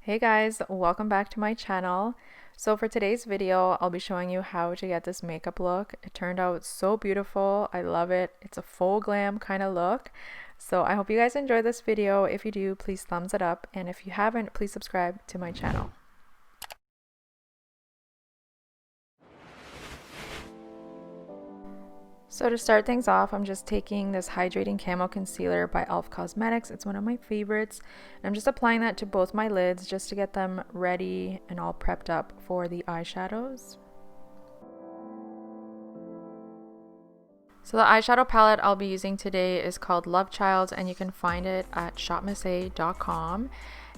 Hey guys, welcome back to my channel. So for today's video, I'll be showing you how to get this makeup look. It turned out so beautiful. I love it. It's a full glam kind of look. So I hope you guys enjoy this video. If you do, please thumbs it up. And if you haven't, please subscribe to my channel. So to start things off, I'm just taking this Hydrating Camo Concealer by e.l.f. Cosmetics. It's one of my favorites. And I'm just applying that to both my lids just to get them ready and all prepped up for the eyeshadows. So the eyeshadow palette I'll be using today is called Love Child, and you can find it at shopmissa.com.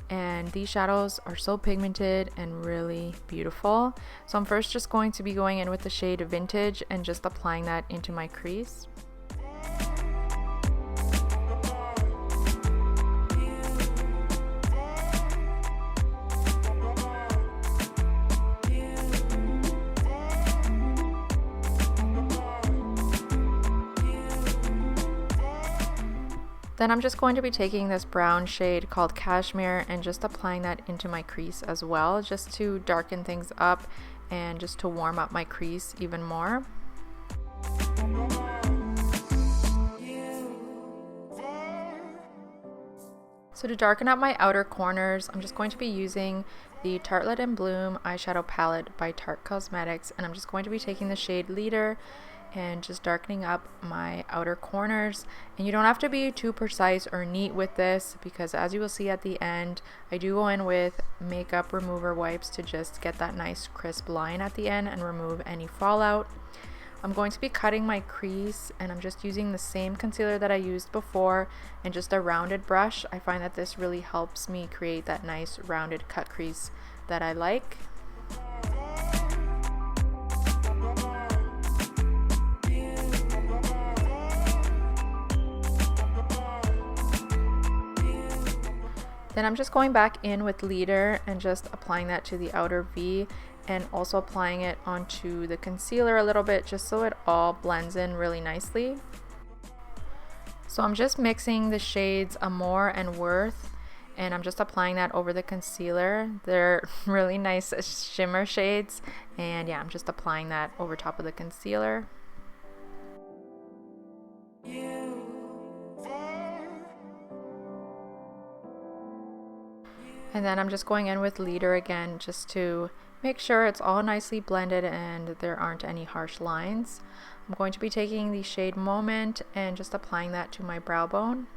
And these shadows are so pigmented and really beautiful. So I'm first just going to be going in with the shade Vintage and just applying that into my crease. Then I'm just going to be taking this brown shade called Cashmere and just applying that into my crease as well, just to darken things up and just to warm up my crease even more. So to darken up my outer corners, I'm just going to be using the Tartelette in Bloom eyeshadow palette by Tarte Cosmetics, and I'm just going to be taking the shade Leader and just darkening up my outer corners. And you don't have to be too precise or neat with this, because as you will see at the end, I do go in with makeup remover wipes to just get that nice crisp line at the end and remove any fallout. I'm going to be cutting my crease, and I'm just using the same concealer that I used before and just a rounded brush. I find that this really helps me create that nice rounded cut crease that I like. Then I'm just going back in with Leader and just applying that to the outer V, and also applying it onto the concealer a little bit just so it all blends in really nicely. So I'm just mixing the shades Amor and Worth, and I'm just applying that over the concealer. They're really nice shimmer shades, and yeah, I'm just applying that over top of the concealer. And then I'm just going in with Leader again just to make sure it's all nicely blended and there aren't any harsh lines. I'm going to be taking the shade Moment and just applying that to my brow bone.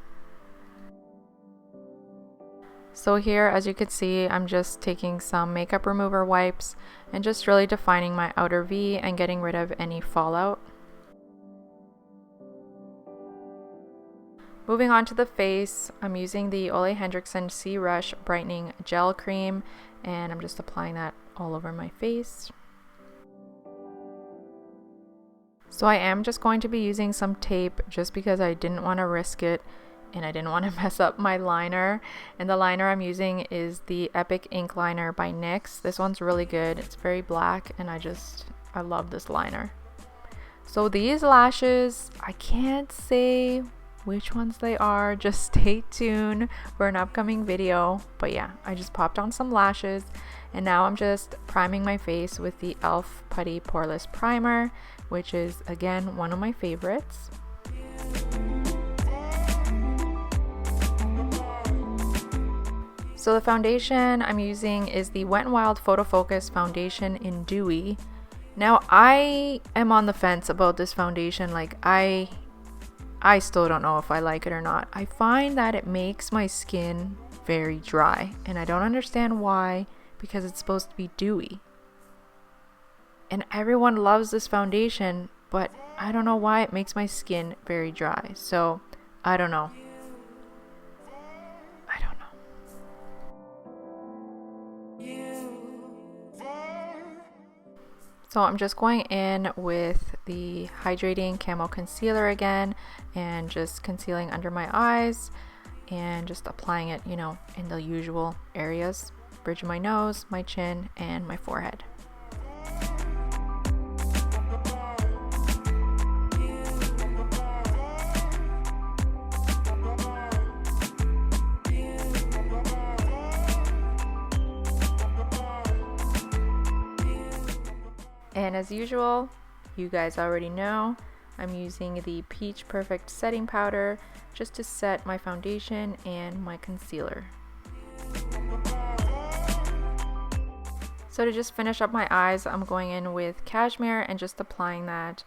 So here, as you can see, I'm just taking some makeup remover wipes and just really defining my outer V and getting rid of any fallout. Moving on to the face, I'm using the Ole Henriksen C Rush Brightening Gel Cream, and I'm just applying that all over my face. So I am just going to be using some tape just because I didn't want to risk it and I didn't want to mess up my liner. And the liner I'm using is the Epic Ink Liner by NYX. This one's really good. It's very black and I love this liner. So these lashes, I can't say which ones they are, just stay tuned for an upcoming video. But yeah, I just popped on some lashes, and now I'm just priming my face with the e.l.f. Putty Poreless Primer, which is again one of my favorites. So the foundation I'm using is the Wet n Wild Photo Focus Foundation in Dewy. Now I am on the fence about this foundation. Like I still don't know if I like it or not. I find that it makes my skin very dry, and I don't understand why, because it's supposed to be dewy. And everyone loves this foundation, but I don't know why it makes my skin very dry. So I don't know. So I'm just going in with the Hydrating Camo Concealer again and just concealing under my eyes and just applying it, you know, in the usual areas, bridge of my nose, my chin, and my forehead. And as usual, you guys already know, I'm using the Peach Perfect setting powder just to set my foundation and my concealer. So to just finish up my eyes, I'm going in with cashmere and just applying that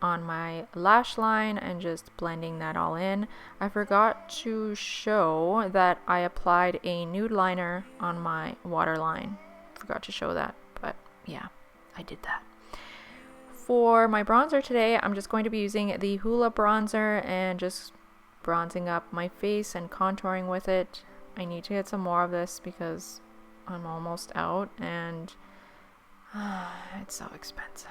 on my lash line and just blending that all in. I forgot to show that I applied a nude liner on my waterline. Forgot to show that, but yeah, I did that. For my bronzer today, I'm just going to be using the Hoola bronzer and just bronzing up my face and contouring with it. I need to get some more of this because I'm almost out and it's so expensive.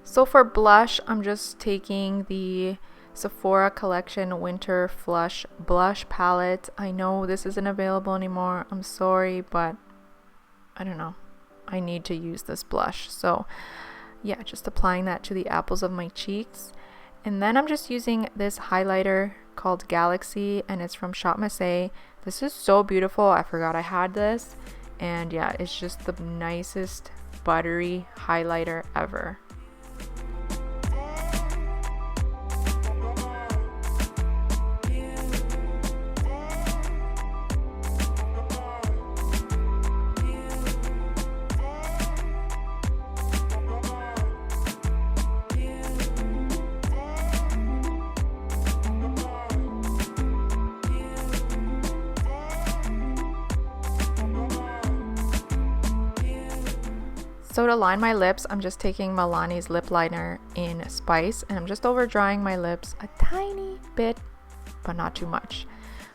So for blush, I'm just taking the Sephora Collection Winter Flush Blush Palette. I know this isn't available anymore. I'm sorry, but I don't know. I need to use this blush. So yeah, just applying that to the apples of my cheeks. And then I'm just using this highlighter called Galaxy, and it's from Shopmissa. This is so beautiful. I forgot I had this. And yeah, it's just the nicest buttery highlighter ever. So to line my lips, I'm just taking Milani's lip liner in Spice, and I'm just over drying my lips a tiny bit, but not too much.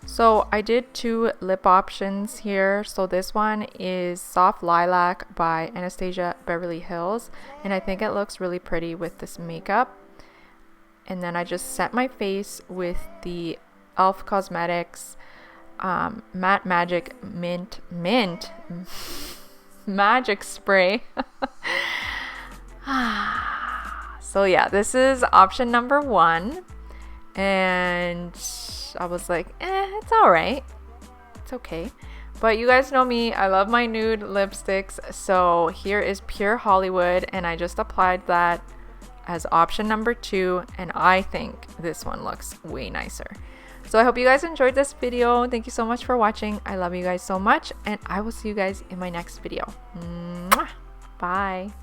So I did two lip options here. So this one is Soft Lilac by Anastasia Beverly Hills, and I think it looks really pretty with this makeup. And then I just set my face with the e.l.f. Cosmetics Matte Magic Mint Magic Spray. So yeah, this is option number 1, and I was like, it's all right, it's okay. But you guys know me, I love my nude lipsticks. So here is Pure Hollywood, and I just applied that as option number 2, and I think this one looks way nicer. So I hope you guys enjoyed this video. Thank you so much for watching. I love you guys so much, and I will see you guys in my next video. Mwah! Bye.